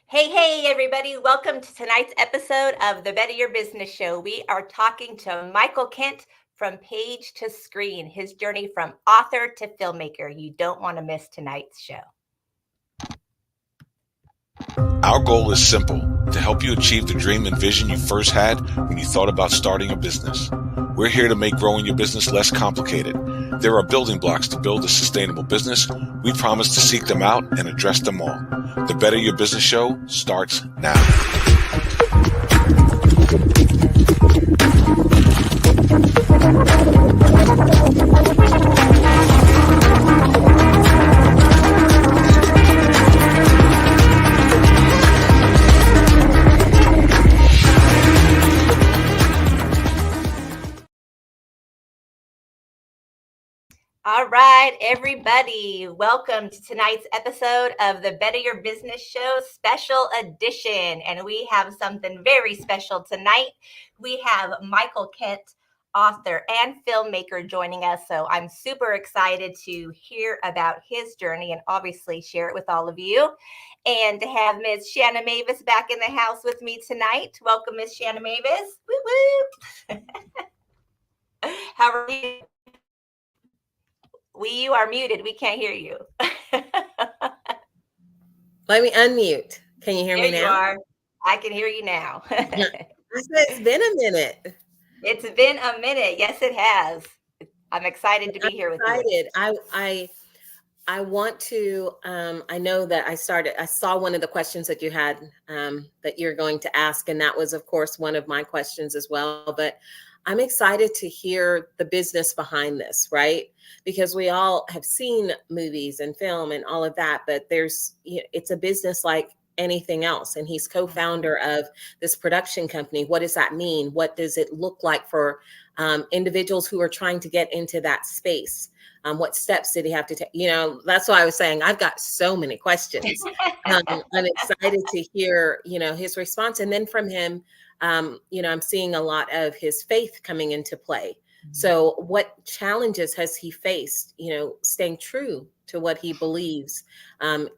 Hey, everybody. Welcome to tonight's episode of the Better Your Business Show. We are talking to Michael Kent from page to screen, his journey from author to filmmaker. You don't want to miss tonight's show. Our goal is simple: to help you achieve the dream and vision you first had when you thought about starting a business. We're here to make growing your business less complicated. There are building blocks to build a sustainable business. We promise to seek them out and address them all. The Better Your Business Show starts now. All right, everybody. Welcome to tonight's episode of the Better Your Business Show special edition. And we have something very special tonight. We have Michael Kent, author and filmmaker, joining us. So I'm super excited to hear about his journey and obviously share it with all of you. And to have Ms. Shanna Mavis back in the house with me tonight. Welcome, Ms. Shanna Mavis. Woo woo. How are you? You are muted. We can't hear you. Let me unmute. Can you hear There me now? you are. I can hear you now. It's been a minute. It's been a minute. Yes, it has. I'm excited to be here with you. I want to, I know that I saw one of the questions that you had that you're going to ask, and that was, of course, one of my questions as well. But I'm excited to hear the business behind this, right? Because we all have seen movies and film and all of that, but it's a business like anything else. And he's co-founder of this production company. What does that mean? What does it look like for individuals who are trying to get into that space? What steps did he have to take? That's why I was saying I've got so many questions. I'm excited to hear, his response. And then from him, I'm seeing a lot of his faith coming into play. So what challenges has he faced, staying true to what he believes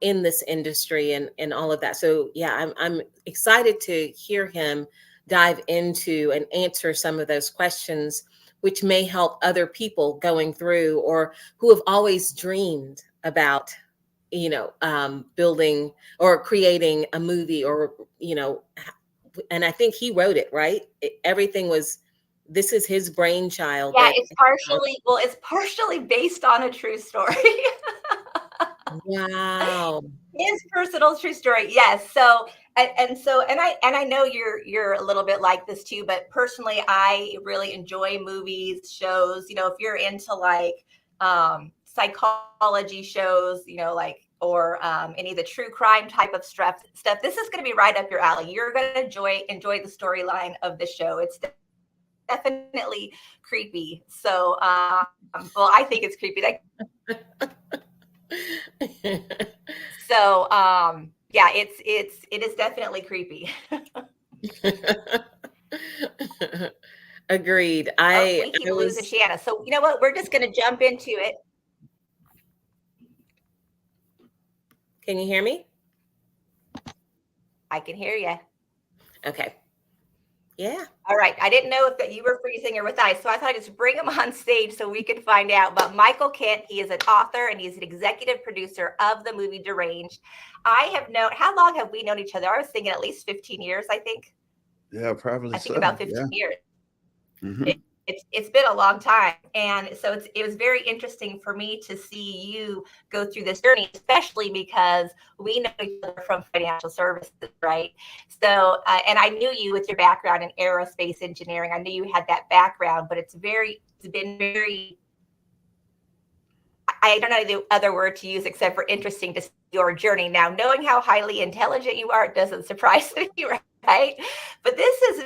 in this industry and all of that. So, yeah, I'm excited to hear him dive into and answer some of those questions, which may help other people going through or who have always dreamed about, building or creating a movie or, and I think he wrote it, right? This is his brainchild. Yeah, it's partially based on a true story. Wow. His personal true story. Yes. So I know you're a little bit like this too, but personally I really enjoy movies, shows, if you're into like psychology shows, or any of the true crime type of stuff, this is going to be right up your alley. You're going to enjoy the storyline of the show. It's definitely creepy. So, well, I think it's creepy. So, yeah, it is definitely creepy. Agreed. We keep losing Shanna. So you know what? We're just going to jump into it. Can you hear me? I can hear you. Okay. Yeah. All right. I didn't know if that you were freezing or with ice, so I thought I'd just bring him on stage so we could find out. But Michael Kent, he is an author and he's an executive producer of the movie Deranged. How long have we known each other? I was thinking at least 15 years, I think. Yeah, probably. I think about 15 years. Mm-hmm. It's been a long time. And so it was very interesting for me to see you go through this journey, especially because we know each other from financial services, right? So, and I knew you with your background in aerospace engineering. I knew you had that background, but it's been very, I don't know the other word to use except for interesting to see your journey. Now, knowing how highly intelligent you are, it doesn't surprise me, right? But this has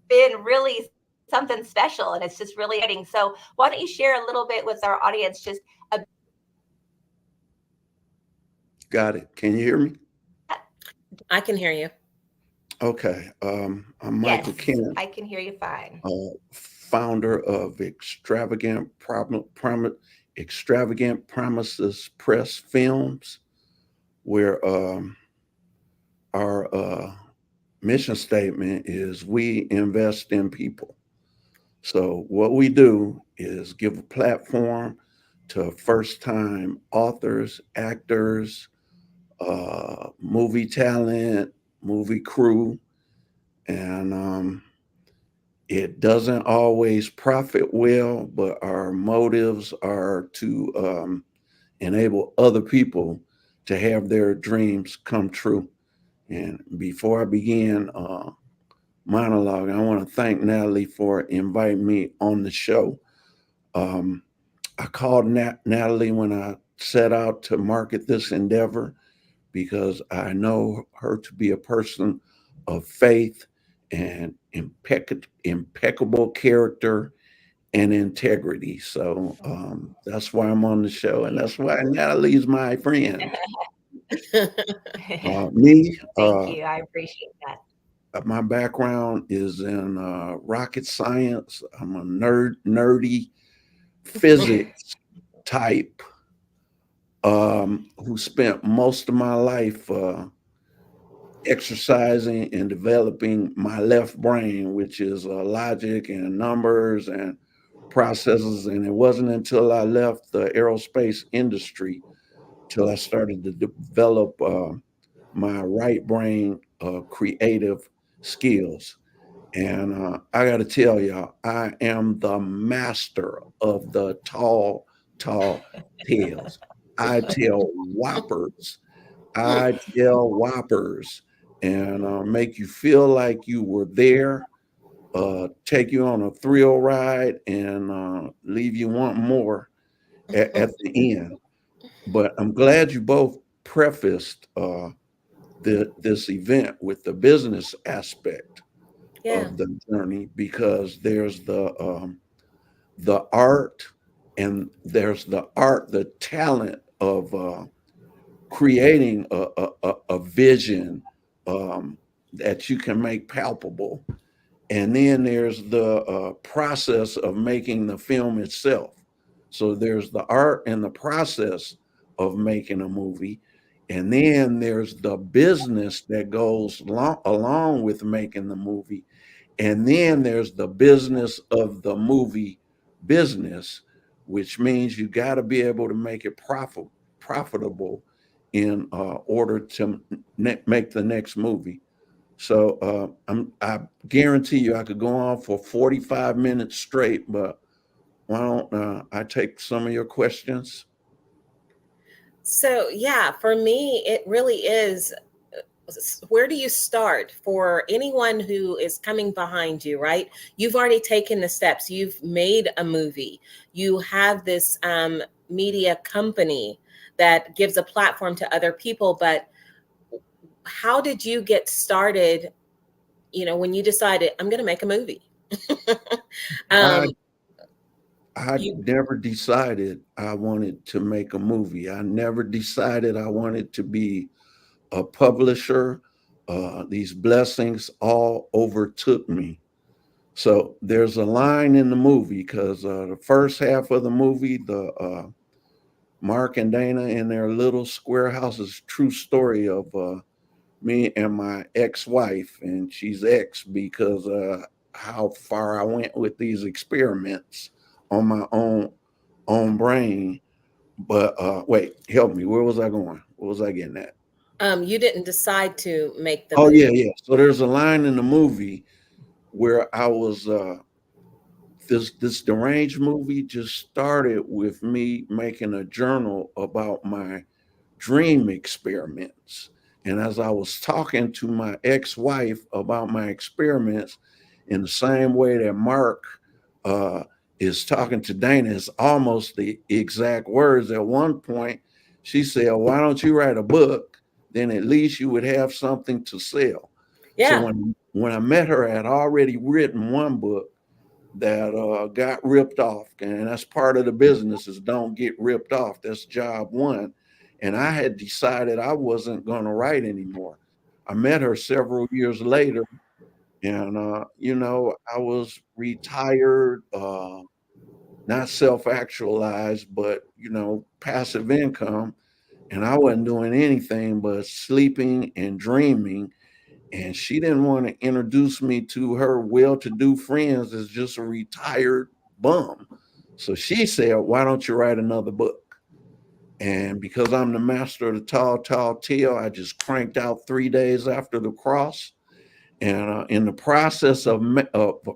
been really something special and it's just really exciting. So why don't you share a little bit with our audience? Got it. Can you hear me? I can hear you. Okay. I'm Michael Kent. I can hear you fine. Founder of Extravagant Promises Press Films. We're our mission statement is we invest in people. So what we do is give a platform to first-time authors, actors, movie talent, movie crew, and it doesn't always profit well, but our motives are to enable other people to have their dreams come true. And before I begin monologue, I want to thank Natalie for inviting me on the show. Um, I called Natalie when I set out to market this endeavor because I know her to be a person of faith and impeccable character and integrity. So that's why I'm on the show, and that's why Natalie's my friend. Me, Thank you. I appreciate that. my background is in rocket science. I'm a nerdy physics type who spent most of my life exercising and developing my left brain, which is logic and numbers and processes. And it wasn't until I left the aerospace industry till I started to develop my right brain creative skills. And I got to tell y'all, I am the master of the tall tales. I tell whoppers. I tell whoppers and make you feel like you were there, take you on a thrill ride, and leave you wanting more at the end. But I'm glad you both prefaced this event with the business aspect Yeah. of the journey because there's the art and there's the talent of creating a vision that you can make palpable. And then there's the process of making the film itself. So there's the art and the process of making a movie. And then there's the business that goes along with making the movie. And then there's the business of the movie business, which means you got to be able to make it profitable in order to make the next movie. So I guarantee you I could go on for 45 minutes straight, but why don't I take some of your questions? So, yeah, for me, it really is, where do you start for anyone who is coming behind you, right? You've already taken the steps, you've made a movie, you have this media company that gives a platform to other people, but how did you get started, when you decided, I'm going to make a movie? I um, I you, never decided I wanted to make a movie. I never decided I wanted to be a publisher. These blessings all overtook me. So there's a line in the movie because the first half of the movie, the Mark and Dana in their little square house is true story of me and my ex-wife, and she's ex because how far I went with these experiments on my own brain. But wait, help me. Where was I going? What was I getting at? you didn't decide to make the Oh yeah, movie. yeah. So there's a line in the movie where I was this deranged movie just started with me making a journal about my dream experiments. And as I was talking to my ex-wife about my experiments in the same way that Mark uh, is talking to Dana, it's almost the exact words. At one point, she said, "Why don't you write a book? Then at least you would have something to sell." So Yeah. when I met her, I had already written one book that got ripped off, and that's part of the business is don't get ripped off. That's job one. And I had decided I wasn't going to write anymore. I met her several years later, and I was retired, not self-actualized, but passive income. and I wasn't doing anything but sleeping and dreaming. And she didn't want to introduce me to her well-to-do friends as just a retired bum. So she said, "Why don't you write another book?" And because I'm the master of the tall tale, I just cranked out 3 days after the cross. And in the process of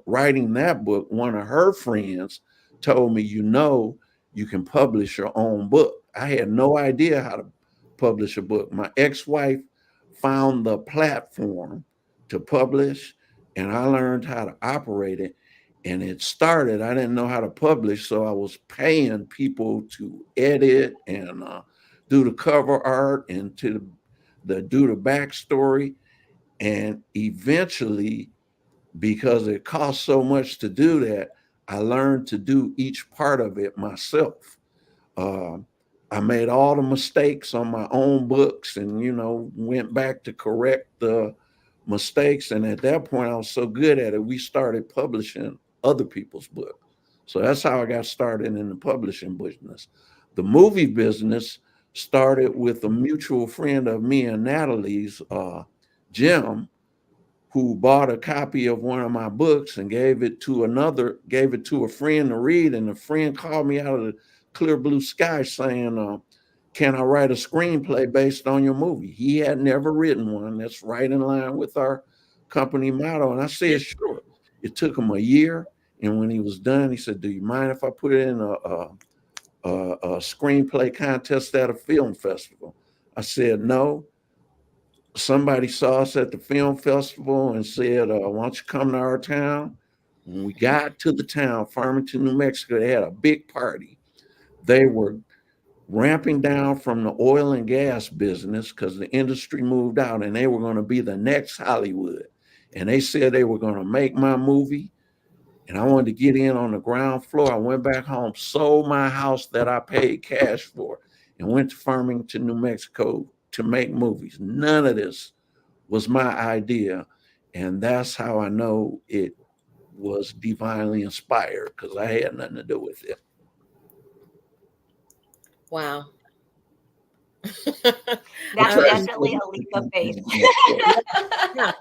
writing that book, one of her friends told me, you can publish your own book. I had no idea how to publish a book. My ex wife found the platform to publish, and I learned how to operate it. And it started, I didn't know how to publish, so I was paying people to edit and do the cover art and do the backstory. And eventually, because it costs so much to do that, I learned to do each part of it myself. Uh, I made all the mistakes on my own books and, went back to correct the mistakes. And at that point, I was so good at it, we started publishing other people's books. So that's how I got started in the publishing business. The movie business started with a mutual friend of me and Natalie's, Jim, who bought a copy of one of my books and gave it to a friend to read. And a friend called me out of the clear blue sky saying, "Can I write a screenplay based on your movie?" He had never written one. That's right in line with our company motto. And I said, "Sure." It took him a year. And when he was done, he said, "Do you mind if I put it in a screenplay contest at a film festival?" I said, "No." Somebody saw us at the film festival and said, "Why don't you come to our town?" When we got to the town, Farmington, New Mexico, they had a big party. They were ramping down from the oil and gas business because the industry moved out and they were going to be the next Hollywood. And they said they were going to make my movie. And I wanted to get in on the ground floor. I went back home, sold my house that I paid cash for, and went to Farmington, New Mexico to make movies. None of this was my idea. And that's how I know it was divinely inspired, because I had nothing to do with it. Wow. That's Um, definitely a leap of faith. yeah.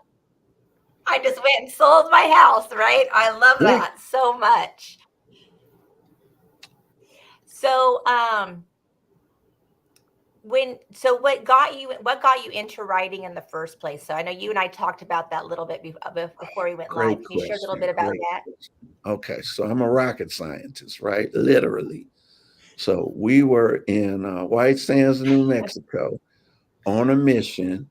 I just went and sold my house, right? I love Yeah. that so much. So, what got you into writing in the first place? So I know you and I talked about that a little bit before we went live. Great Can you share a little question. bit about Great that? question. Okay, so I'm a rocket scientist, right? Literally. So we were in White Sands, New Mexico, on a mission,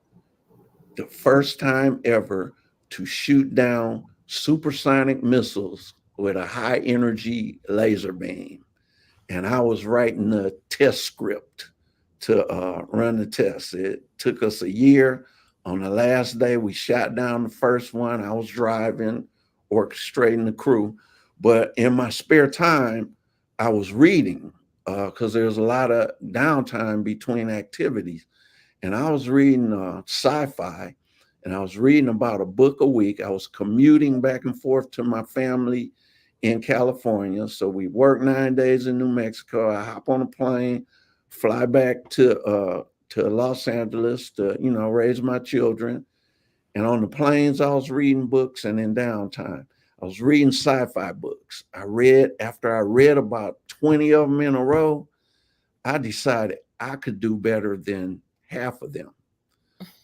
the first time ever to shoot down supersonic missiles with a high energy laser beam. And I was writing the test script to run the test. It took us a year. On the last day, we shot down the first one. I was driving, orchestrating the crew. But in my spare time, I was reading because there's a lot of downtime between activities. And I was reading sci-fi, and I was reading about a book a week. I was commuting back and forth to my family in California. So we work 9 days in New Mexico. I hop on a plane, fly back to Los Angeles to, raise my children. And on the planes, I was reading books, and in downtime, I was reading sci-fi books. After I read about 20 of them in a row, I decided I could do better than half of them.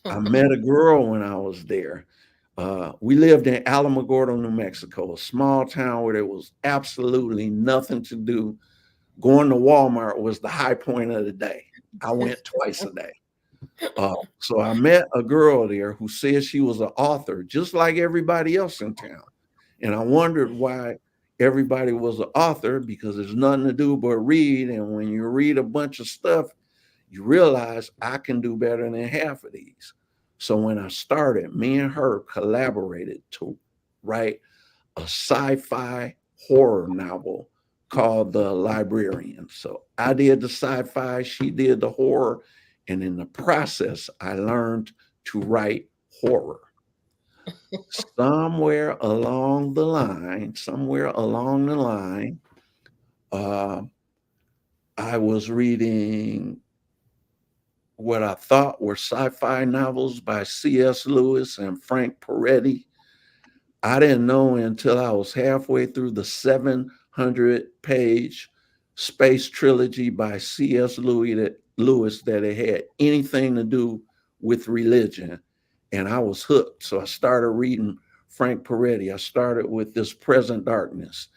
I met a girl when I was there. We lived in Alamogordo, New Mexico, a small town where there was absolutely nothing to do. Going to Walmart was the high point of the day. I went twice a day. So I met a girl there who said she was an author, just like everybody else in town. And I wondered why everybody was an author, because there's nothing to do but read. And when you read a bunch of stuff, you realize I can do better than half of these. So when I started, me and her collaborated to write a sci-fi horror novel called The Librarian. So I did the sci-fi, she did the horror, and in the process, I learned to write horror. Somewhere along the line, uh, I was reading what I thought were sci-fi novels by C.S. Lewis and Frank Peretti. I didn't know until I was halfway through the 700-page space trilogy by C.S. Lewis that it had anything to do with religion. And I was hooked. So I started reading Frank Peretti. I started with This Present Darkness.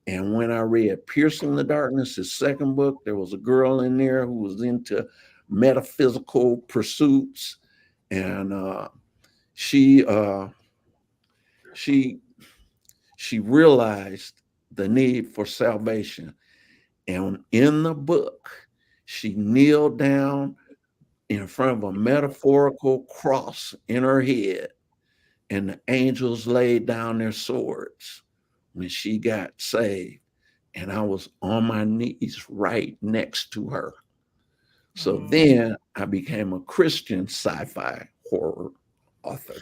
And when I read Piercing the Darkness, his second book, there was a girl in there who was into metaphysical pursuits. And she realized the need for salvation. And in the book, she kneeled down in front of a metaphorical cross in her head, and the angels laid down their swords when she got saved. And I was on my knees right next to her. So then I became a Christian sci-fi horror author.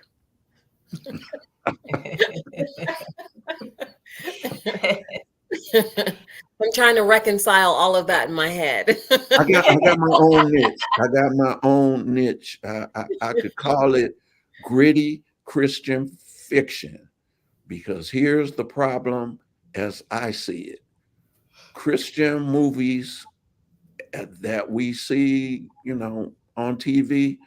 I'm trying to reconcile all of that in my head. I got my own niche. I got my own niche. I could call it gritty Christian fiction, because here's the problem as I see it. Christian movies that we see, on TV,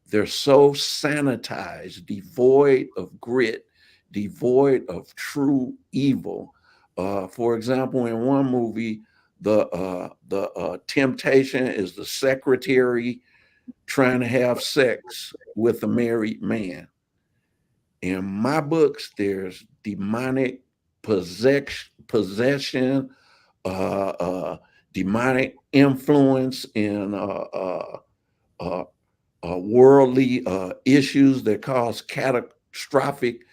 they're so sanitized, devoid of grit, devoid of true evil. For example, in one movie, the temptation is the secretary trying to have sex with a married man. In my books, there's demonic possession, demonic influence in worldly issues that cause catastrophic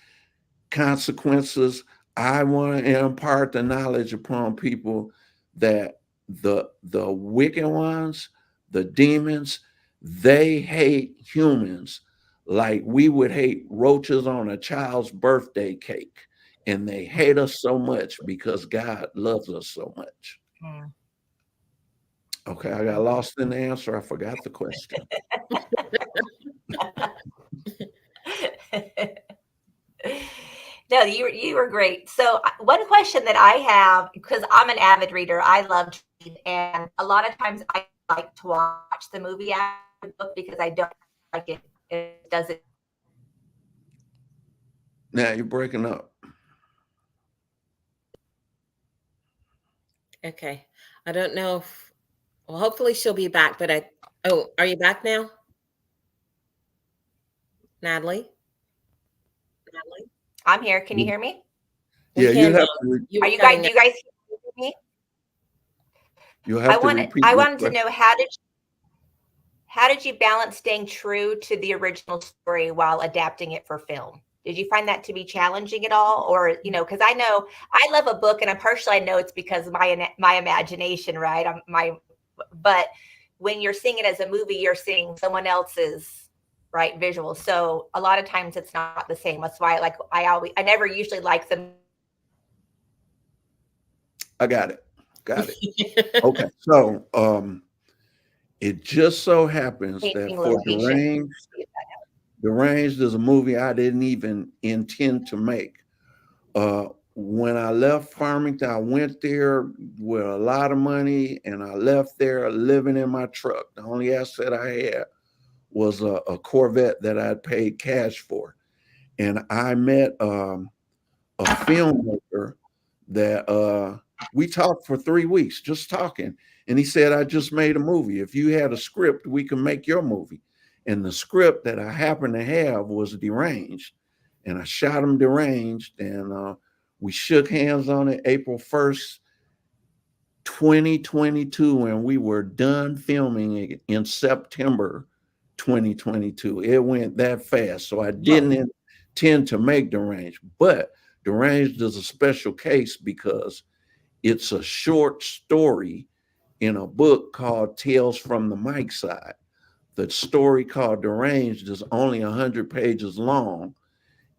consequences. I want to impart the knowledge upon people that the wicked ones, the demons, they hate humans like we would hate roaches on a child's birthday cake. And they hate us so much because God loves us so much. Okay, I got lost in the answer. I forgot the question. No, you were great. So one question that I have, because I'm an avid reader, I love to read, and a lot of times I like to watch the movie after the book because I don't like it. It doesn't. Now you're breaking up. Okay. I don't know if, well, hopefully she'll be back, but are you back now? Natalie? I'm here. Can you hear me? Yeah, you have to. Are you guys? Do you guys hear me? You have to repeat. I wanted to know how did you balance staying true to the original story while adapting it for film? Did you find that to be challenging at all, or because I know I love a book, and I know it's because of my imagination, right? But when you're seeing it as a movie, you're seeing someone else's visual. So a lot of times it's not the same. That's why I never usually like them. I got it. Okay. So it just so happens that for Deranged is a movie I didn't even intend to make. When I left Farmington, I went there with a lot of money, and I left there living in my truck. The only asset I had was a Corvette that I'd paid cash for. And I met a filmmaker that we talked for 3 weeks, just talking. And he said, I just made a movie. If you had a script, we can make your movie. And the script that I happened to have was Deranged. And I shot him Deranged, and we shook hands on it April 1st, 2022, and we were done filming it in September 2022. It went that fast. So I didn't intend to make Deranged, but Deranged is a special case because it's a short story in a book called Tales from the Mike Side. The story called Deranged is only 100 pages long,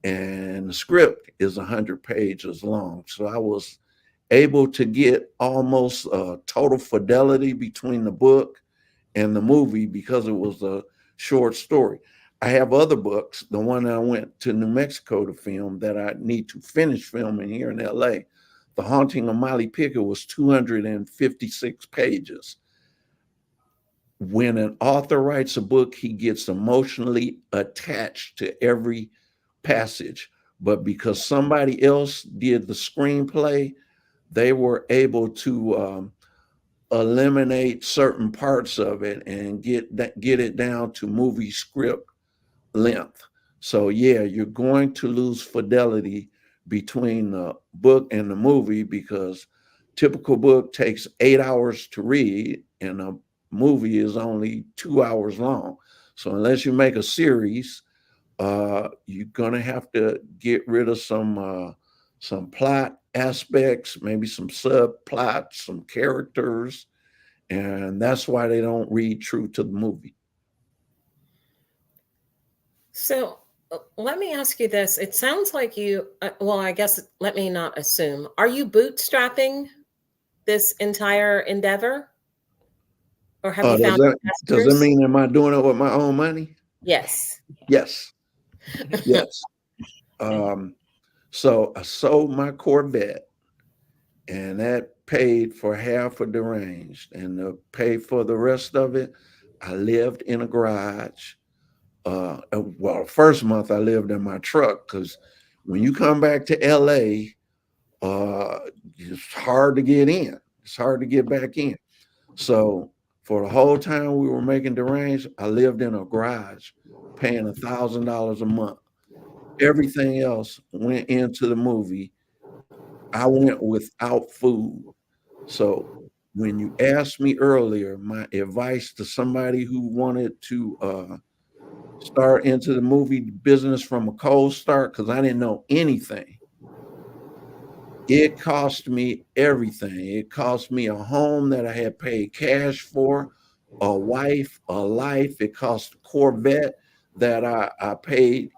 and the script is 100 pages long. So I was able to get almost total fidelity between the book and the movie because it was a short story. I have other books. The one that I went to New Mexico to film that I need to finish filming here in LA. The Haunting of Molly Pickett was 256 pages. When an author writes a book, he gets emotionally attached to every passage. But because somebody else did the screenplay, they were able to eliminate certain parts of it and get it down to movie script length. So yeah, you're going to lose fidelity between the book and the movie because typical book takes 8 hours to read and a movie is only 2 hours long. So unless you make a series, you're gonna have to get rid of some plot aspects, maybe some subplots, some characters, and that's why they don't read true to the movie. So let me ask you this. It sounds like you, well, I guess let me not assume. Are you bootstrapping this entire endeavor? Or have you Does found that investors? mean am I doing it with my own money? Yes. Yes, yes. So I sold my Corvette, and that paid for half of Deranged, and to pay for the rest of it, I lived in a garage. Well, first month I lived in my truck because when you come back to LA, it's hard to get in. It's hard to get back in. So for the whole time we were making Deranged, I lived in a garage, paying $1,000 a month. Everything else went into the movie. I went without food. So when you asked me earlier, my advice to somebody who wanted to start into the movie business from a cold start, because I didn't know anything. It cost me everything. It cost me a home that I had paid cash for, a wife, a life. It cost a Corvette that I paid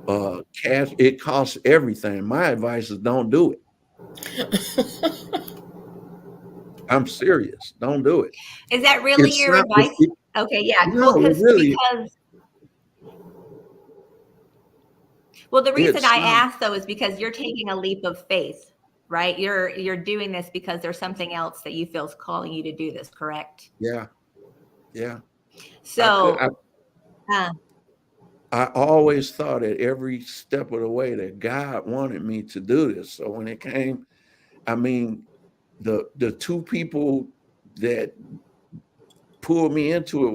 cash. It costs everything. My advice is don't do it. I'm serious. Don't do it. Is that really It's your not. advice? Okay, yeah, cool. No, it really. Well, the reason It's I asked though is because you're taking a leap of faith, right? You're doing this because there's something else that you feel is calling you to do this, correct? yeah, yeah. So, I always thought at every step of the way that God wanted me to do this. So when it came, I mean, the two people that pulled me into it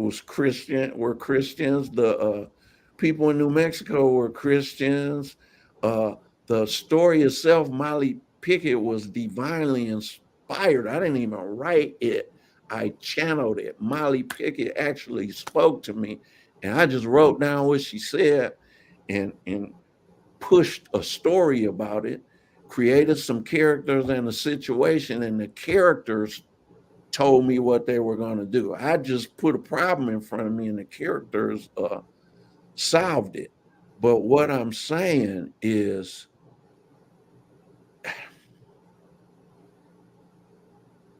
were Christians. The people in New Mexico were Christians. Uh, the story itself, Molly Pickett, was divinely inspired. I didn't even write it. I channeled it. Molly Pickett actually spoke to me, and I just wrote down what she said and pushed a story about it, created some characters and a situation, and the characters told me what they were going to do. I just put a problem in front of me and the characters solved it. But what I'm saying is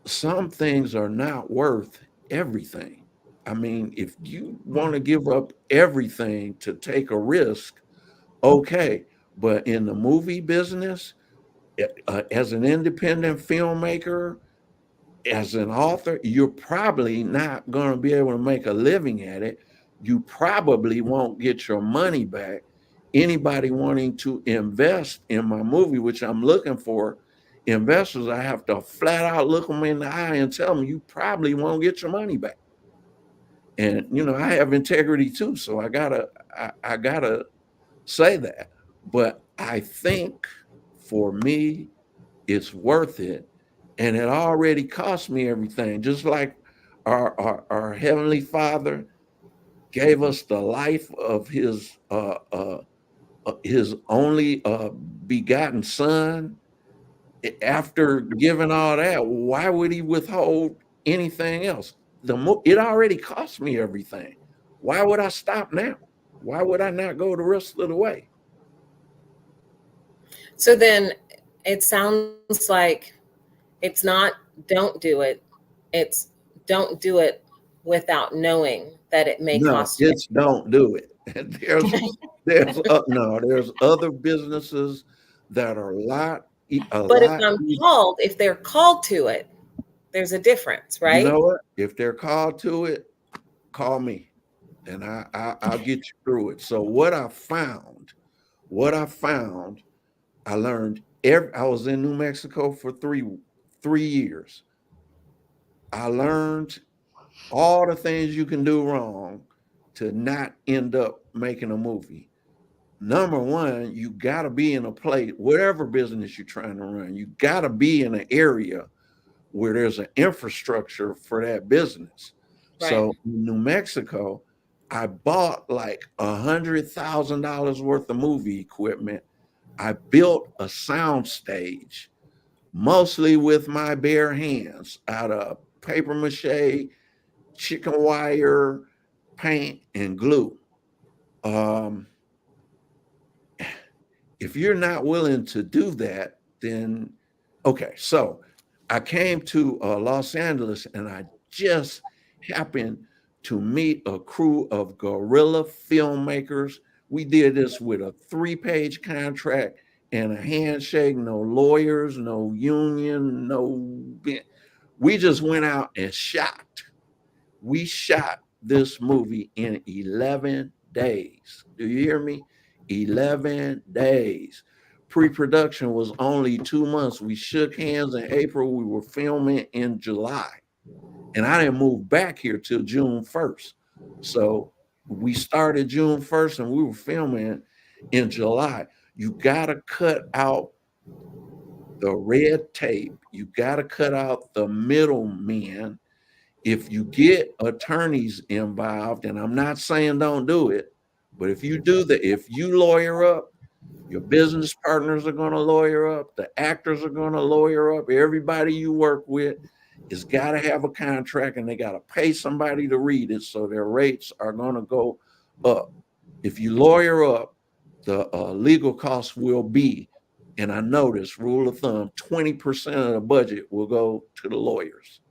some things are not worth everything. I mean, if you want to give up everything to take a risk, okay. But in the movie business, as an independent filmmaker, as an author, you're probably not going to be able to make a living at it. You probably won't get your money back. Anybody wanting to invest in my movie, which I'm looking for investors, I have to flat out look them in the eye and tell them you probably won't get your money back. And I have integrity too, so I gotta say that. But I think for me, it's worth it. And it already cost me everything. Just like our Heavenly Father gave us the life of his only begotten Son. After giving all that, why would he withhold anything else? It already cost me everything. Why would I stop now? Why would I not go the rest of the way? So then it sounds like it's not don't do it. It's don't do it without knowing that it may No, cost you. it's don't do it. There's other businesses that are a But lot. if they're called to it, there's a difference, You know right? what? If they're called to it, call me, and I'll get you through it. So what I found, I learned. I was in New Mexico for 3 years. I learned all the things you can do wrong to not end up making a movie. Number one, you got to be in a place, whatever business you're trying to run, you got to be in an area where there's an infrastructure for that business. Right. So in New Mexico, I bought like $100,000 worth of movie equipment. I built a sound stage, mostly with my bare hands, out of paper mache, chicken wire, paint, and glue. Um, if you're not willing to do that, then okay. So I came to Los Angeles and I just happened to meet a crew of guerrilla filmmakers. We did this with a 3-page contract and a handshake, no lawyers, no union, no. We just went out and shot. We shot this movie in 11 days. Do you hear me? 11 days. Pre-production was only 2 months. We shook hands in April. We were filming in July. And I didn't move back here till June 1st. So we started June 1st and we were filming in July. You got to cut out the red tape. You got to cut out the middlemen. If you get attorneys involved, and I'm not saying don't do it, but if you lawyer up, your business partners are going to lawyer up, the actors are going to lawyer up, everybody you work with has got to have a contract and they got to pay somebody to read it, so their rates are going to go up. If you lawyer up, the legal costs will be, and I know this rule of thumb, 20% of the budget will go to the lawyers.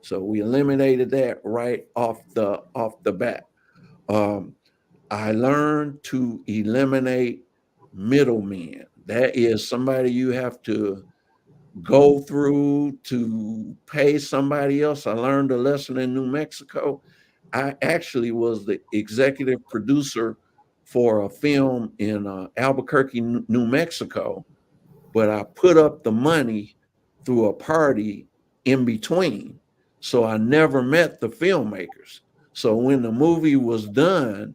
So we eliminated that right off the bat. I learned to eliminate middlemen. That is somebody you have to go through to pay somebody else. I learned a lesson in New Mexico. I actually was the executive producer for a film in Albuquerque, New Mexico, but I put up the money through a party in between. So I never met the filmmakers. So when the movie was done,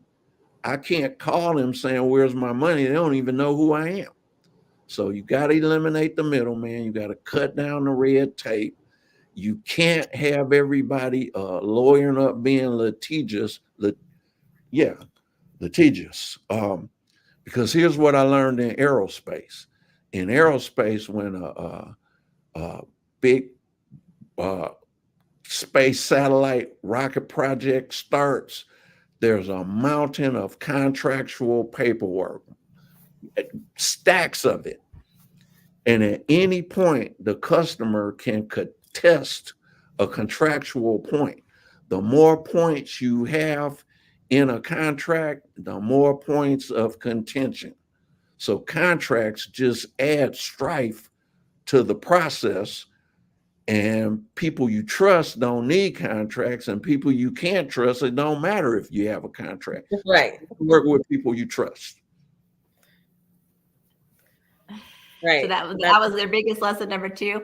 I can't call them saying, "Where's my money?" They don't even know who I am. So you got to eliminate the middleman. You got to cut down the red tape. You can't have everybody lawyering up being litigious. Yeah, litigious. Because here's what I learned in aerospace. In aerospace, when a big uh, space satellite rocket project starts, there's a mountain of contractual paperwork, stacks of it. And at any point, the customer can contest a contractual point. The more points you have in a contract, the more points of contention. So contracts just add strife to the process, and people you trust don't need contracts, and people you can't trust, it don't matter if you have a contract. Right. Work with people you trust. Right. So that was their biggest lesson, number 2.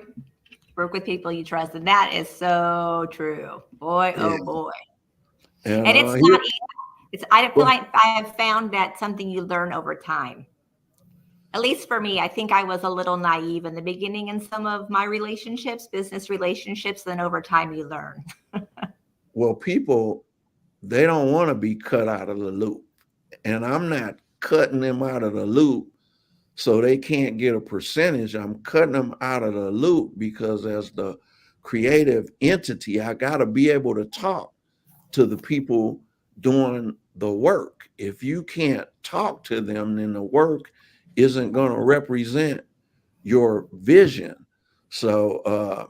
Work with people you trust. And that is so true. Boy, Yeah. oh boy. And it's not easy. I feel like I have found that something you learn over time. At least for me, I think I was a little naive in the beginning in some of my relationships, business relationships. Then over time, you learn. well, people, they don't want to be cut out of the loop. And I'm not cutting them out of the loop so they can't get a percentage. I'm cutting them out of the loop because as the creative entity, I got to be able to talk to the people doing the work. If you can't talk to them, then the work isn't going to represent your vision. So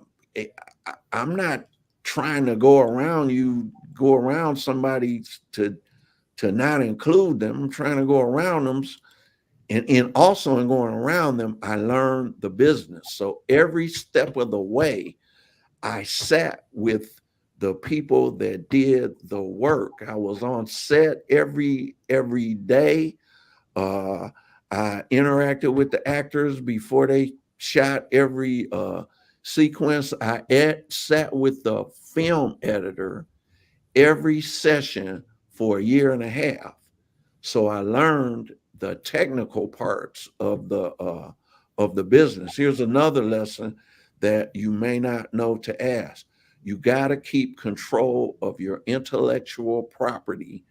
I'm not trying to go around you go around somebody to not include them. I'm trying to go around them. And also in going around them, I learned the business. So every step of the way, I sat with the people that did the work. I was on set every day. Uh, I interacted with the actors before they shot every sequence. Sat with the film editor every session for a year and a half. So I learned the technical parts of the business. Here's another lesson that you may not know to ask. You got to keep control of your intellectual property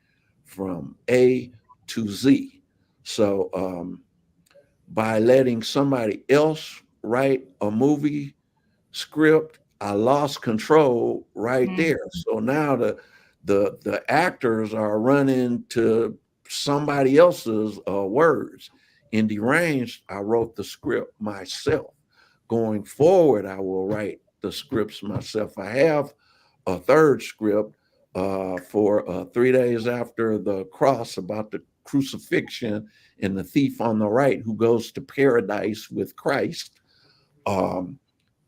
from A to Z. So by letting somebody else write a movie script, I lost control right Mm. there. So now the actors are running to somebody else's words. In Deranged, I wrote the script myself. Going forward, I will write the scripts myself. I have a third script for 3 days after the cross about the crucifixion and the thief on the right who goes to paradise with Christ. Um,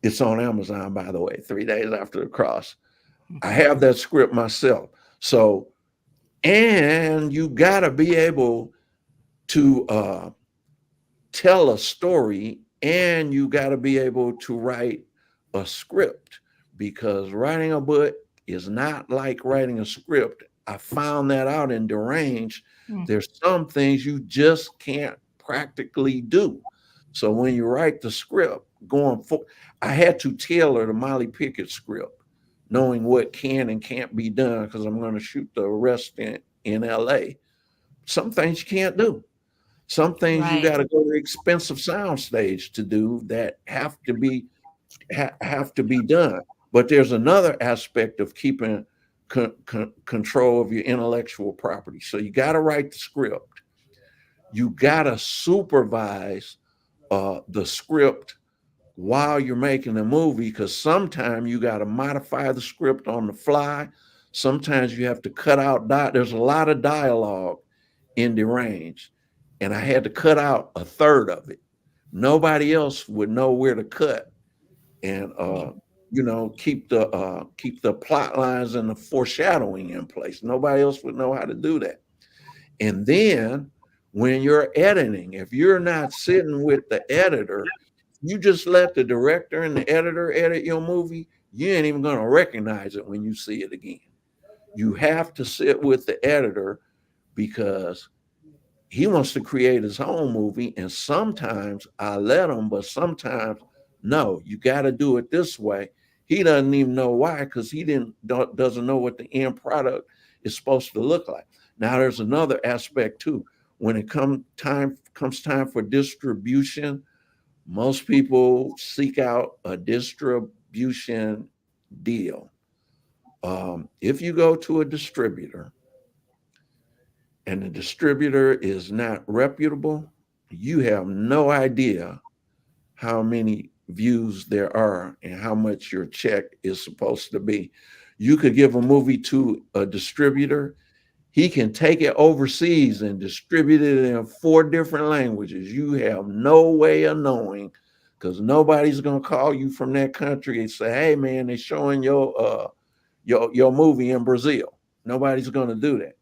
it's on Amazon, by the way, 3 days after the cross. I Okay. have that script myself. So, and you got to be able to tell a story and you got to be able to write a script because writing a book is not like writing a script. I found that out in Deranged. Mm. There's some things you just can't practically do. So when you write the script going for, I had to tailor the Molly Pickett script, knowing what can and can't be done because I'm going to shoot the rest in LA. Some things you can't do. Some things you got Right. to go to expensive sound stage to do that have to be done. But there's another aspect of keeping control of your intellectual property. So you got to write the script. You got to supervise the script while you're making the movie because sometimes you got to modify the script on the fly. Sometimes you have to cut out. There's a lot of dialogue in Deranged, and I had to cut out a third of it. Nobody else would know where to cut, and Yeah. keep the plot lines and the foreshadowing in place. Nobody else would know how to do that. And then when you're editing, if you're not sitting with the editor, you just let the director and the editor edit your movie, you ain't even gonna recognize it when you see it again. You have to sit with the editor because he wants to create his own movie, and sometimes I let him, but sometimes no, you got to do it this way. He doesn't even know why because he doesn't know what the end product is supposed to look like. Now there's another aspect too. When it comes time for distribution, most people seek out a distribution deal. If you go to a distributor and the distributor is not reputable, you have no idea how many views there are and how much your check is supposed to be. You could give a movie to a distributor, he can take it overseas and distribute it in 4 different languages. You have no way of knowing because nobody's gonna call you from that country and say, "Hey, man, they're showing your movie in Brazil." Nobody's gonna do that.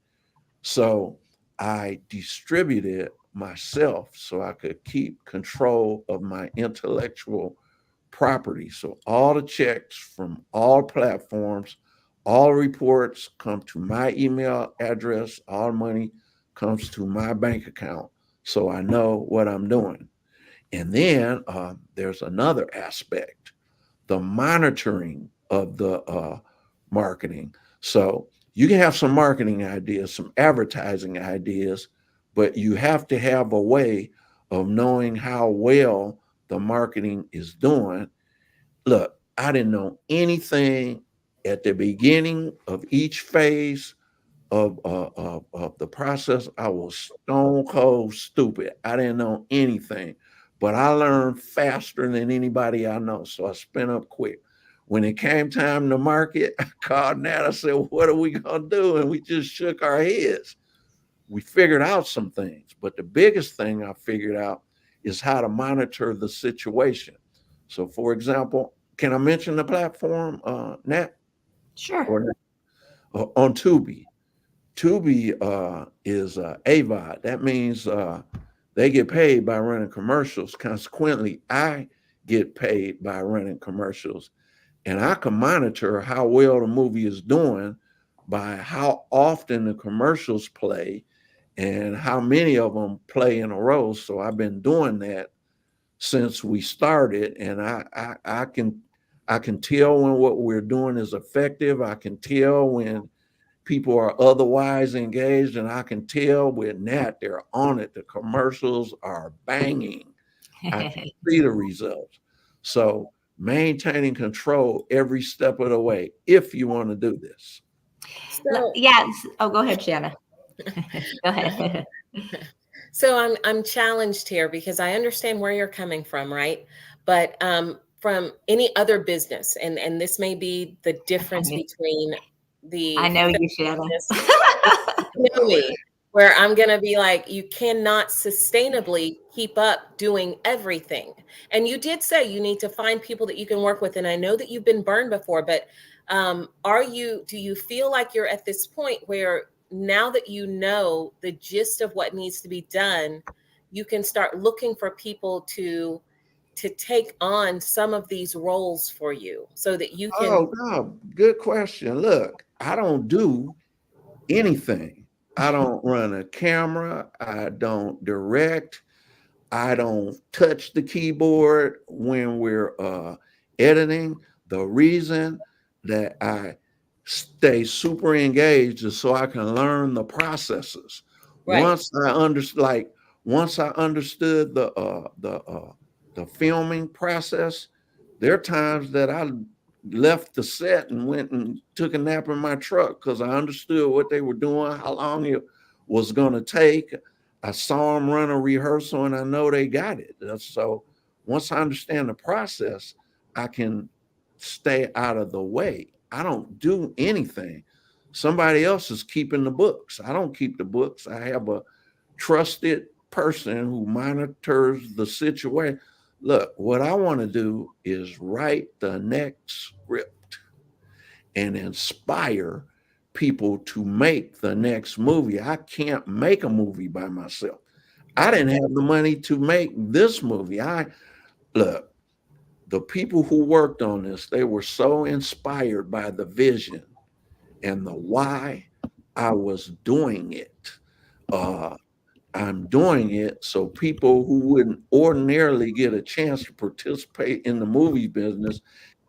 So I distributed myself so I could keep control of my intellectual property. So all the checks from all platforms, all reports come to my email address, all money comes to my bank account. So I know what I'm doing. And then there's another aspect, the monitoring of the marketing. So you can have some marketing ideas, some advertising ideas, but you have to have a way of knowing how well the marketing is doing. Look, I didn't know anything at the beginning of each phase of the process. I was stone cold stupid. I didn't know anything, but I learned faster than anybody I know. So I spent up quick. when it came time to market, I called Nat. I said, what are we going to do? And we just shook our heads. We figured out some things, but the biggest thing I figured out is how to monitor the situation. So, for example, can I mention the platform, Nat? Sure. Or on Tubi. Tubi is AVOD. That means they get paid by running commercials. Consequently, I get paid by running commercials. And I can monitor how well the movie is doing by how often the commercials play and how many of them play in a row. So I've been doing that since we started, and I can tell when what we're doing is effective. I can tell when people are otherwise engaged, and I can tell with Nat they're on it. The commercials are banging. I can see the results. So maintaining control every step of the way if you want to do this. So, Yeah. Oh, go ahead, Shanna. Go ahead. so I'm challenged here because I understand where you're coming from, right? But from any other business, and this may be the difference between the I know film you, Shanna. business and the movie, where I'm going to be like, you cannot sustainably keep up doing everything. And you did say you need to find people that you can work with. And I know that you've been burned before, but do you feel like you're at this point where now that you know the gist of what needs to be done, you can start looking for people to take on some of these roles for you so that you can. Oh, no, good question. Look, I don't do anything. I don't run a camera. I don't direct. I don't touch the keyboard when we're editing. The reason that I stay super engaged is so I can learn the processes. Right. Once I understood the filming process, there are times that I left the set and went and took a nap in my truck because I understood what they were doing, how long it was going to take. I saw them run a rehearsal and I know they got it. So once I understand the process, I can stay out of the way. I don't do anything. Somebody else is keeping the books. I don't keep the books. I have a trusted person who monitors the situation. Look, what I want to do is write the next script and inspire people to make the next movie. I can't make a movie by myself. I didn't have the money to make this movie. Look, the people who worked on this, they were so inspired by the vision and the why I was doing it. I'm doing it so people who wouldn't ordinarily get a chance to participate in the movie business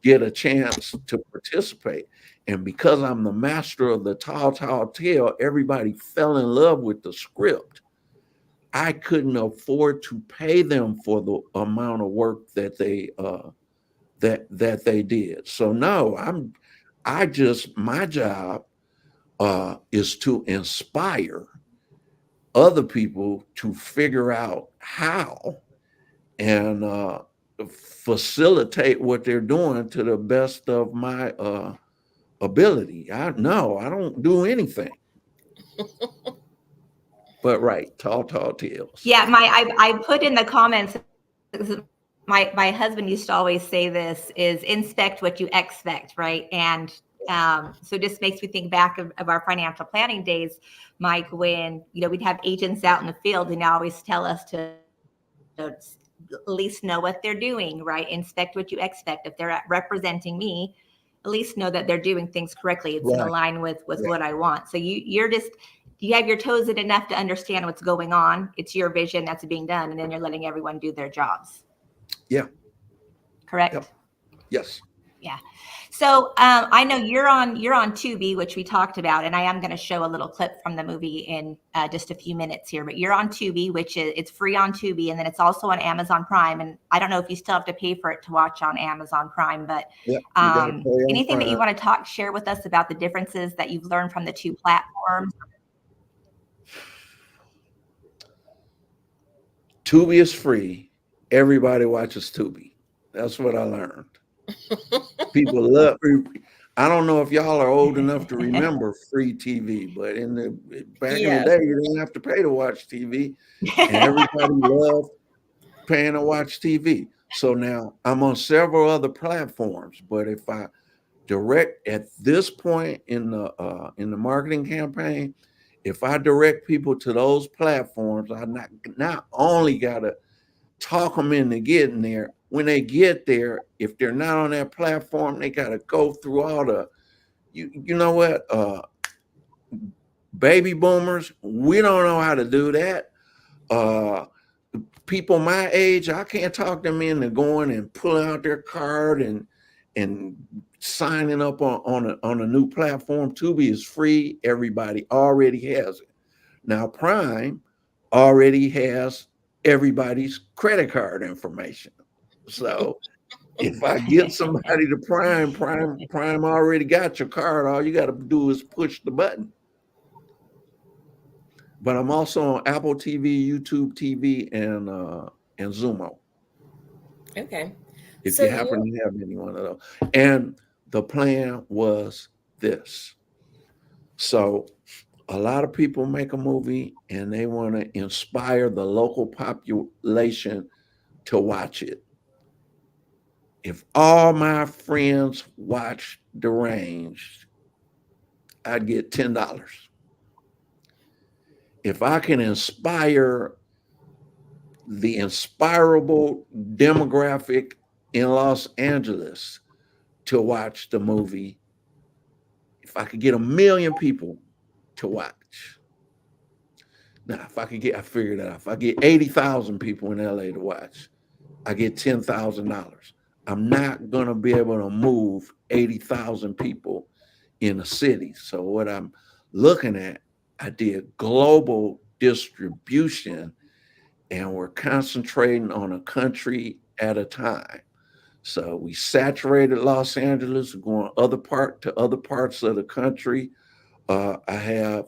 get a chance to participate. And because I'm the master of the tall tale, everybody fell in love with the script. I couldn't afford to pay them for the amount of work that they did. So no, my job is to inspire other people to figure out how and facilitate what they're doing to the best of my ability. I don't do anything. But right, tall tales. Yeah, I put in the comments. My husband used to always say this is inspect what you expect, right? And so this makes me think back of our financial planning days, Mike, when we'd have agents out in the field and they always tell us to at least know what they're doing, right? Inspect what you expect. If they're representing me, at least know that they're doing things correctly. It's in line with what I want. So you have your toes in enough to understand what's going on. It's your vision that's being done, and then you're letting everyone do their jobs. Yeah. Correct. Yep. Yes. Yeah. So I know you're on Tubi, which we talked about, and I am going to show a little clip from the movie in just a few minutes here. But you're on Tubi, which it's free on Tubi, and then it's also on Amazon Prime. And I don't know if you still have to pay for it to watch on Amazon Prime, but anything that you want to share with us about the differences that you've learned from the two platforms? Tubi is free. Everybody watches Tubi. That's what I learned. People love. I don't know if y'all are old enough to remember free TV, but back in the Yes. day, you didn't have to pay to watch TV, and everybody loved paying to watch TV. So now I'm on several other platforms, but if I direct at this point in the marketing campaign, if I direct people to those platforms, I not only gotta talk them into getting there. When they get there, if they're not on that platform, they gotta go through all the you know what baby boomers, we don't know how to do that. Uh, People my age, I can't talk them into going and pulling out their card and signing up on a new platform. Tubi is free. Everybody already has it. Now Prime already has everybody's credit card information. So if I get somebody to Prime already got your card. All you got to do is push the button. But I'm also on Apple TV, YouTube TV, and Zumo. Okay. If So you you're happen to have any one of those. And the plan was this. So a lot of people make a movie and they want to inspire the local population to watch it. If all my friends watch Deranged, I'd get $10. If I can inspire the inspirable demographic in Los Angeles to watch the movie, if I could get 1 million people to watch. Now, if I could get, I figured it out. If I get 80,000 people in LA to watch, I get $10,000. I'm not going to be able to move 80,000 people in a city. So, what I'm looking at, I did global distribution and we're concentrating on a country at a time. So we saturated Los Angeles, going to other parts of the country. I have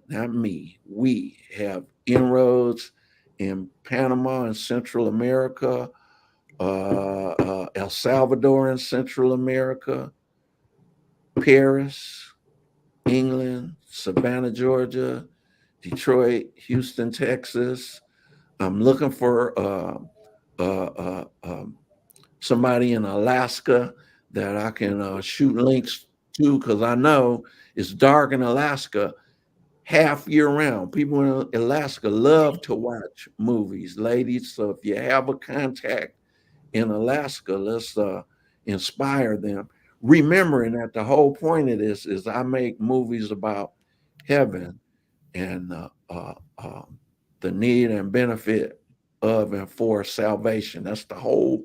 not me, we have inroads in Panama and Central America, El Salvador and Central America, Paris, England, Savannah, Georgia, Detroit, Houston, Texas. I'm looking for somebody in Alaska that I can shoot links to because I know it's dark in Alaska half year round. People in Alaska love to watch movies, ladies. So if you have a contact in Alaska, let's inspire them. Remembering that the whole point of this is I make movies about heaven and the need and benefit of and for salvation. That's the whole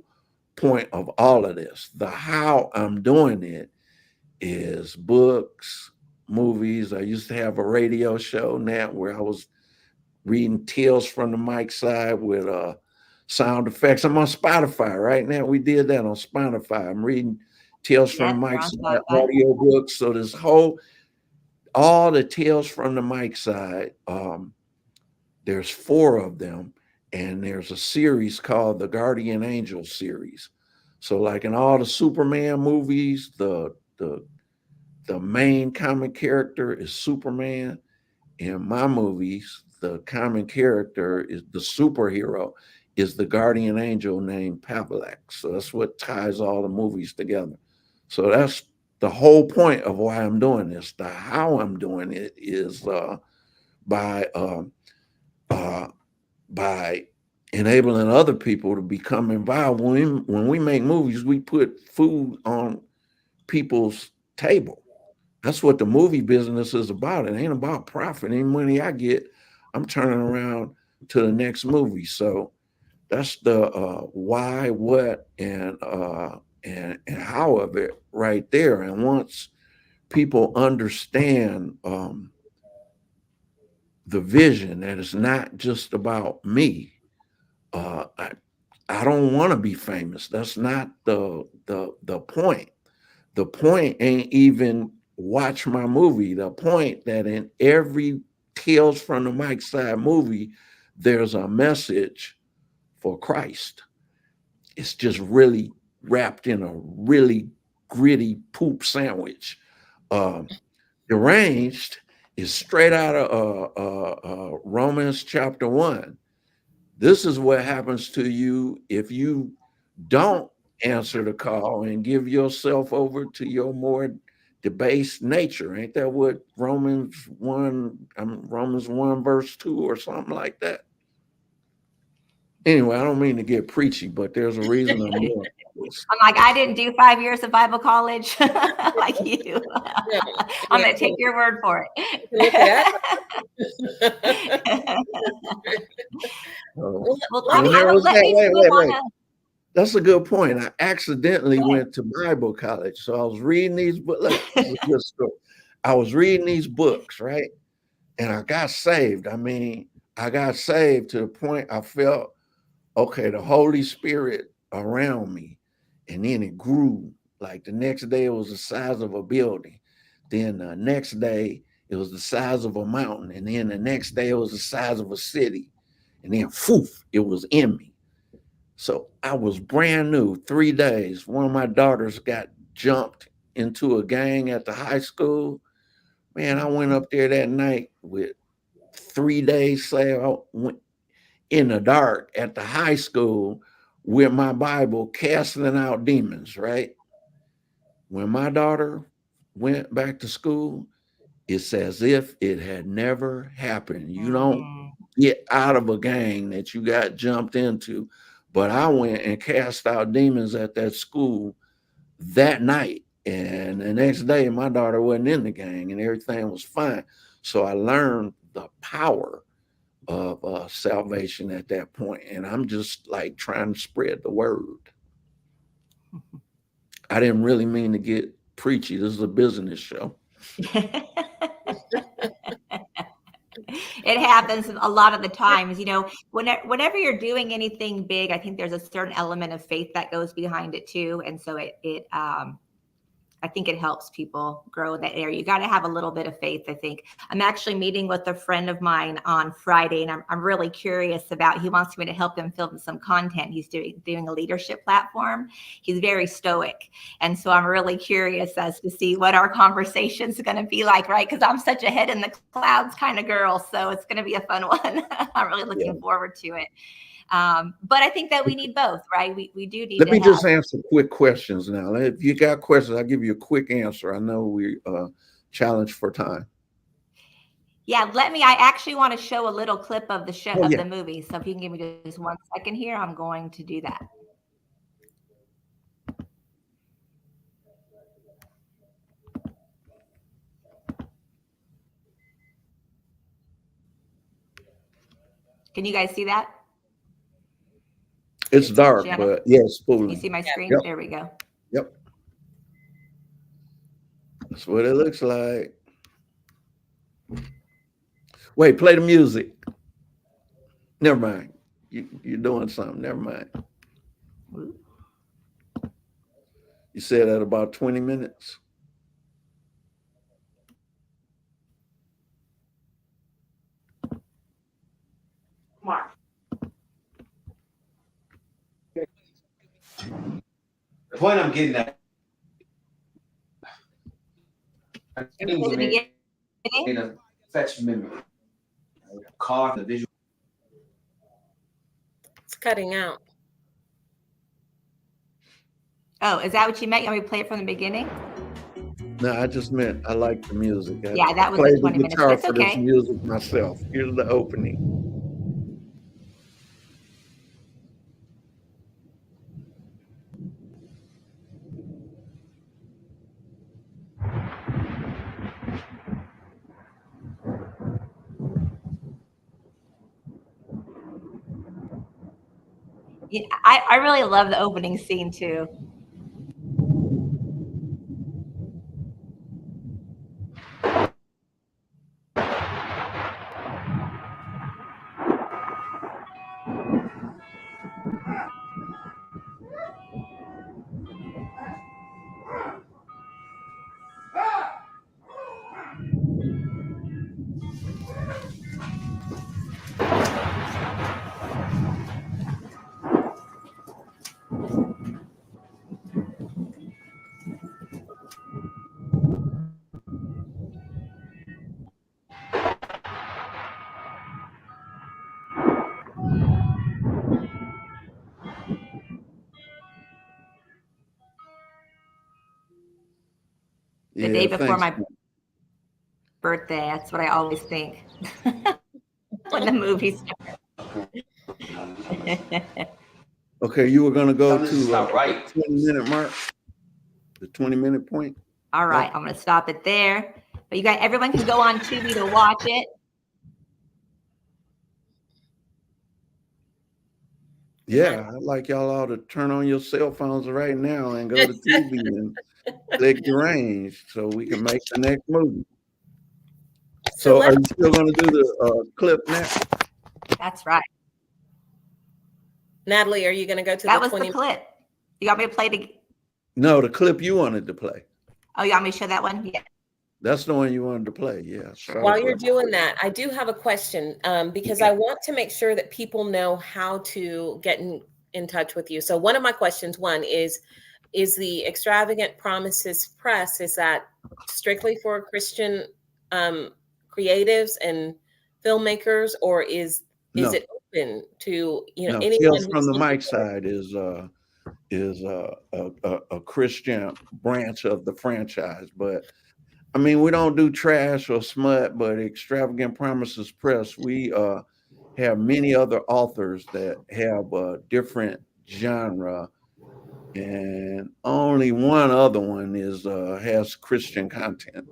point of all of this. The how I'm doing it is books, movies. I used to have a radio show now where I was reading Tales from the Mic side with sound effects. I'm on Spotify right now. We did that on Spotify. I'm reading Tales from Yes, the we're Mic on side Spotify. audio books. So this whole all the Tales from the Mic side. There's 4 of them, and there's a series called the Guardian Angel series. So, like in all the Superman movies, the main comic character is Superman. In my movies, the common character is the superhero is the guardian angel named Pavelek. So that's what ties all the movies together. So that's the whole point of why I'm doing this. The how I'm doing it is by uh, by enabling other people to become involved. When we make movies, we put food on people's table. That's what the movie business is about. It ain't about profit. Any money I get, I'm turning around to the next movie. So that's the why, what, and how of it right there. And once people understand the vision that it's not just about me, I, I don't want to be famous. That's not the point. The point ain't even watch my movie. The point that in every Tales from the Mike side movie, there's a message for Christ. It's just really wrapped in a really gritty poop sandwich. Deranged is straight out of Romans chapter 1. This is what happens to you if you don't answer the call and give yourself over to your more debased nature. Ain't that what Romans 1 verse 2 or something like that? Anyway, I don't mean to get preachy, but there's a reason I'm doing this. I'm like, I didn't do 5 years of Bible college like you. Yeah, I'm going to take your word for it. look at that. Well, wait. That's a good point. I accidentally went to Bible college. So I was reading these books. Look, this is a good story. I was reading these books, right? And I got saved. I mean, I got saved to the point I felt, okay, the Holy Spirit around me. And then it grew. Like the next day, it was the size of a building. Then the next day, it was the size of a mountain. And then the next day, it was the size of a city. And then, poof, it was in me. So I was brand new, 3 days. One of my daughters got jumped into a gang at the high school. Man, I went up there that night with 3 days saved. I went in the dark at the high school with my Bible, casting out demons, right? When my daughter went back to school, it's as if it had never happened. You don't get out of a gang that you got jumped into. But I went and cast out demons at that school that night. And the next day, my daughter wasn't in the gang and everything was fine. So I learned the power of salvation at that point. And I'm just like trying to spread the word. I didn't really mean to get preachy. This is a business show. It happens a lot of the times, you know, whenever you're doing anything big, I think there's a certain element of faith that goes behind it too. And so I think it helps people grow in that area. You got to have a little bit of faith, I think. I'm actually meeting with a friend of mine on Friday, and I'm really curious about, he wants me to help him film some content. He's doing a leadership platform. He's very stoic. And so I'm really curious as to see what our conversation's going to be like, right? Because I'm such a head in the clouds kind of girl. So it's going to be a fun one. I'm really looking forward to it. But I think that we need both, right? We do need. Let me just answer quick questions now. If you got questions, I'll give you a quick answer. I know we challenged for time. Yeah, I actually want to show a little clip of the show of the movie. So if you can give me just 1 second here, I'm going to do that. Can you guys see that? It's dark, Jenna? but yes, spooling. You see my screen? Yep. There we go. Yep. That's what it looks like. Wait, play the music. Never mind. You're doing something. Never mind. You said at about 20 minutes. Mark. The point I'm getting at. In a fetch memory. Carve the visual. It's cutting out. Oh, is that what you meant? You want me to play it from the beginning? No, I just meant I like the music. Yeah, that was the 20 minutes. That's for okay. this music myself. Here's the opening. Yeah, I really love the opening scene too. the day before thanks. my birthday. That's what I always think when the movie starts. Okay, you were going to go This to is not right. 20-minute mark, the 20-minute point. All right, I'm going to stop it there. But you guys, everyone can go on Tubi to watch it. Yeah, I'd like y'all all to turn on your cell phones right now and go to Tubi and click the range so we can make the next movie. So are you still going to do the clip next? That's right. Natalie, are you going to go to that the was 20? The clip. You got me to play the? No, the clip you wanted to play. Oh, you want me to show that one? Yeah. That's the one you wanted to play. Yeah. While you're doing that, I do have a question because I want to make sure that people know how to get in touch with you. So one of my questions, is the Extravagant Promises Press, is that strictly for Christian creatives and filmmakers, or is it open to anyone? Tales from the Mic side is a Christian branch of the franchise, but I mean, we don't do trash or smut, but Extravagant Promises Press, we have many other authors that have a different genre, and only one other one has Christian content.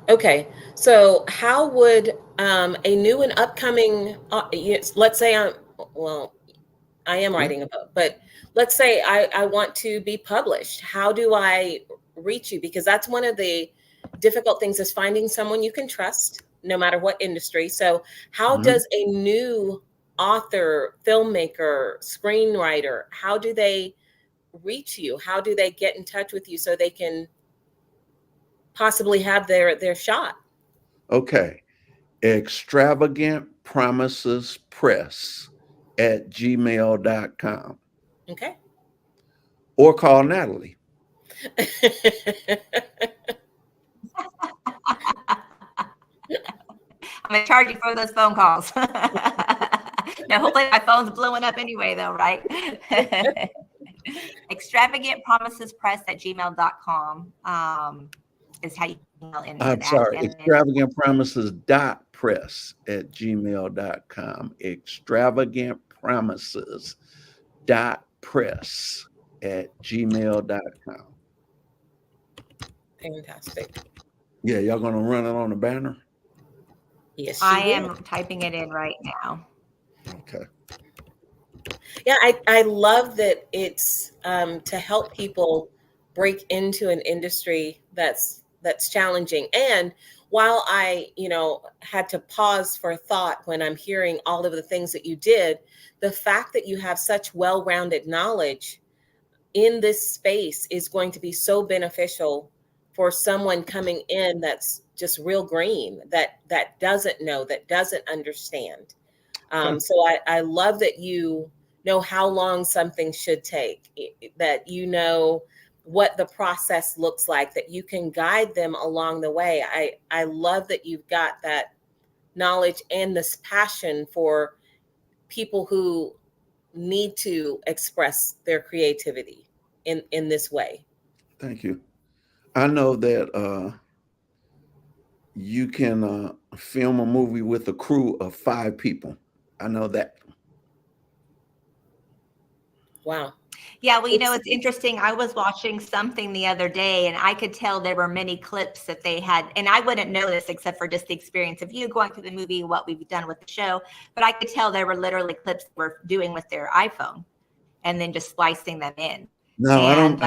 Okay, so how would a new and upcoming, let's say I am writing a book, but let's say I want to be published. How do I reach you? Because that's one of the difficult things, is finding someone you can trust, no matter what industry. So how does a new author, filmmaker, screenwriter, how do they reach you? How do they get in touch with you so they can possibly have their shot? Okay. Extravagant Promises Press at gmail.com. Okay. Or call Natalie. I'm going to charge you for those phone calls. Now, hopefully my phone's blowing up anyway, though, right? Extravagant Promises Press at gmail.com is how you email in. I'm sorry, Extravagant Promises .press at gmail.com. Extravagant Promises .press at gmail.com. Fantastic. Yeah, y'all gonna run it on the banner? Yes, I am typing it in right now. Okay. Yeah, I love that it's to help people break into an industry that's challenging. And while I, had to pause for thought when I'm hearing all of the things that you did, the fact that you have such well-rounded knowledge in this space is going to be so beneficial for someone coming in that's just real green, that doesn't know, that doesn't understand. So I love that you know how long something should take, that you know what the process looks like, that you can guide them along the way. I love that you've got that knowledge and this passion for people who need to express their creativity in this way. Thank you. I know that you can film a movie with a crew of 5 people. I know that. Wow. Yeah, well, it's interesting. I was watching something the other day, and I could tell there were many clips that they had, and I wouldn't know this except for just the experience of you going to the movie, what we've done with the show, but I could tell there were literally clips they were doing with their iPhone and then just splicing them in. No, I don't.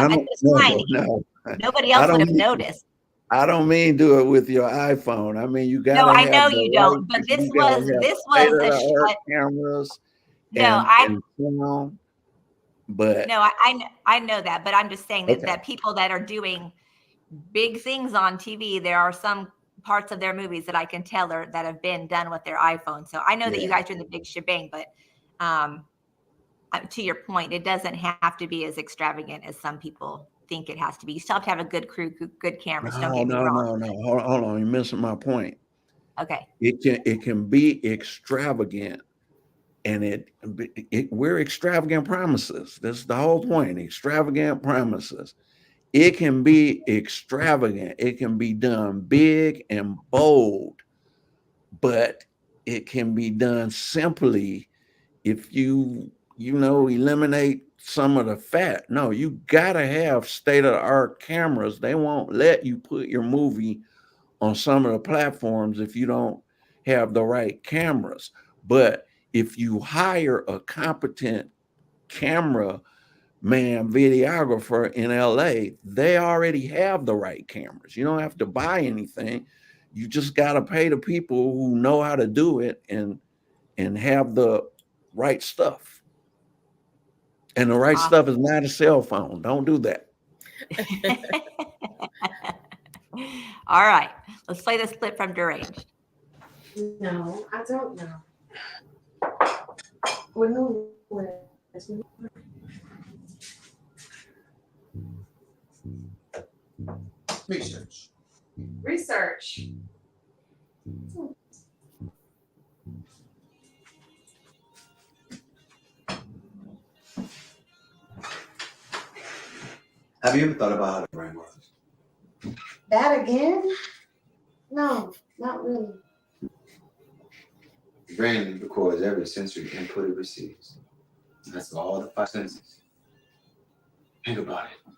No. Nobody else would have noticed. I don't mean do it with your iPhone. I mean, you got to. No, I have know the you don't. But this was a cameras. No, and film, but no, I know that. But I'm just saying that people that are doing big things on TV, there are some parts of their movies that I can tell that have been done with their iPhone. So I know that you guys are in the big shebang, but to your point, it doesn't have to be as extravagant as some people think it has to be. You still have to have a good crew, good cameras. Don't get me wrong. No. Hold on. You're missing my point. Okay. It can be extravagant, and we're Extravagant Promises. That's the whole point. Extravagant Promises. It can be extravagant. It can be done big and bold, but it can be done simply if you eliminate some of the fat. No, you gotta have state-of-the-art cameras. They won't let you put your movie on some of the platforms if you don't have the right cameras. But if you hire a competent camera man, videographer in LA, they already have the right cameras. You don't have to buy anything. You just got to pay the people who know how to do it and have the right stuff. And the right stuff is not a cell phone. Don't do that. All right, let's play this clip from Deranged. No, I don't know. Well, no, Research. research. Have you ever thought about how the brain works? That again? No, not really. The brain records every sensory input it receives. That's all the 5 senses. Think about it.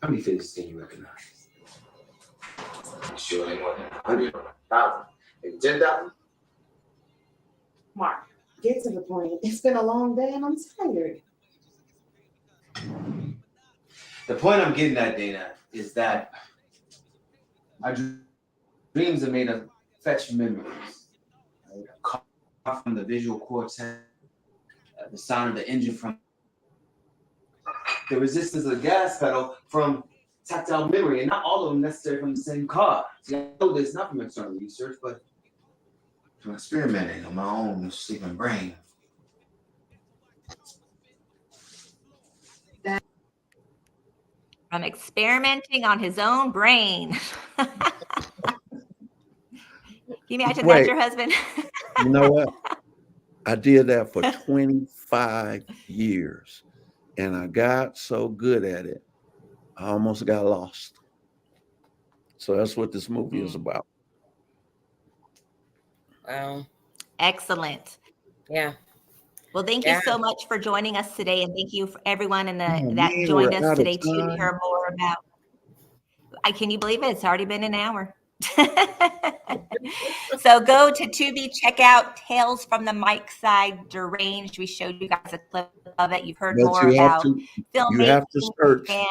How many faces can you recognize? Surely more than 100, 1,000, maybe 10,000. Mark, get to the point. It's been a long day and I'm tired. The point I'm getting at, Dana, is that our dreams are made of fetch memories. Right? A car from the visual cortex, the sound of the engine from the resistance of the gas pedal from tactile memory, and not all of them necessarily from the same car. See, I know this not from external research, but from experimenting on my own sleeping brain. From experimenting on his own brain. Can you imagine Wait. that's your husband? You know what? I did that for 25 years and I got so good at it, I almost got lost. So that's what this movie is about. Wow. Excellent. Yeah. Well, thank you so much for joining us today, and thank you for everyone that Man, joined we're us out of today to time. hear more about. Can you believe it? It's already been an hour. So go to Tubi, check out Tales from the Mike Side Deranged. We showed you guys a clip of it. You've heard But more about filmmaking. you have to search. And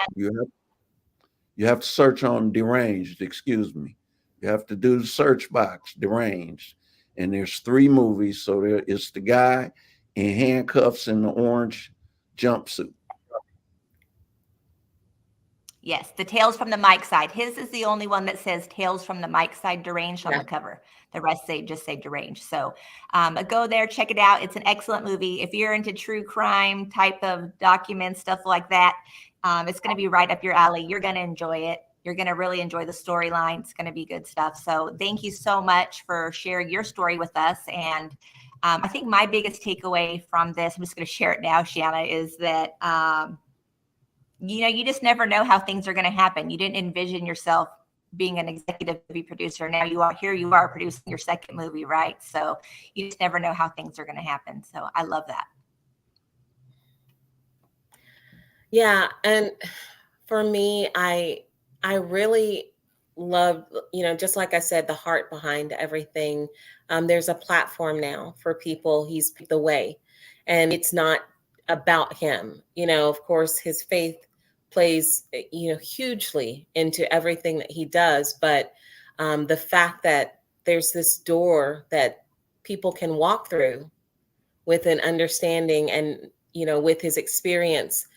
You have to search on Deranged, excuse me. You have to do the search box, Deranged. And there's 3 movies. So it's the guy in handcuffs in the orange jumpsuit. yes, the Tales from the Mike Side. His is the only one that says Tales from the Mike Side Deranged on the cover. The rest they just say Deranged. So go there, check it out. It's an excellent movie. If you're into true crime type of documents, stuff like that, it's going to be right up your alley. You're going to enjoy it. You're going to really enjoy the storyline. It's going to be good stuff. So thank you so much for sharing your story with us. And I think my biggest takeaway from this, I'm just going to share it now, Shanna, is that you just never know how things are going to happen. You didn't envision yourself being an executive movie producer. Now you are producing your second movie, right? So you just never know how things are going to happen. So I love that. Yeah. And for me, I really love, just like I said, the heart behind everything. There's a platform now for people. He's the way, and it's not about him. Of course, his faith plays, hugely into everything that he does. But the fact that there's this door that people can walk through with an understanding and, with his experience,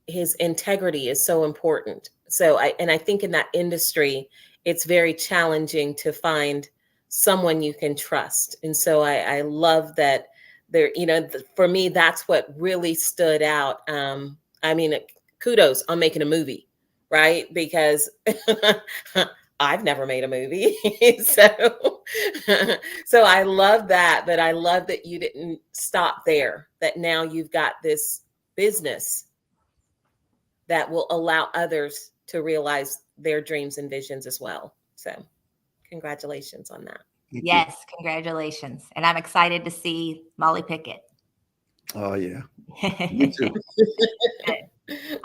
his integrity is so important. So I think in that industry, it's very challenging to find someone you can trust. And so I love that there, for me, that's what really stood out. Kudos on making a movie, right? Because I've never made a movie. So I love that, but I love that you didn't stop there, that now you've got this business that will allow others to realize their dreams and visions as well. So congratulations on that. Thank you. Yes, congratulations. And I'm excited to see Molly Pickett. Oh, yeah. Me too.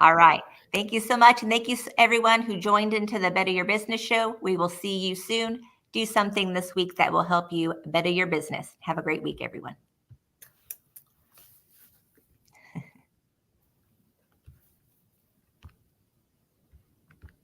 All right. Thank you so much. And thank you everyone who joined into the Better Your Business show. We will see you soon. Do something this week that will help you better your business. Have a great week, everyone.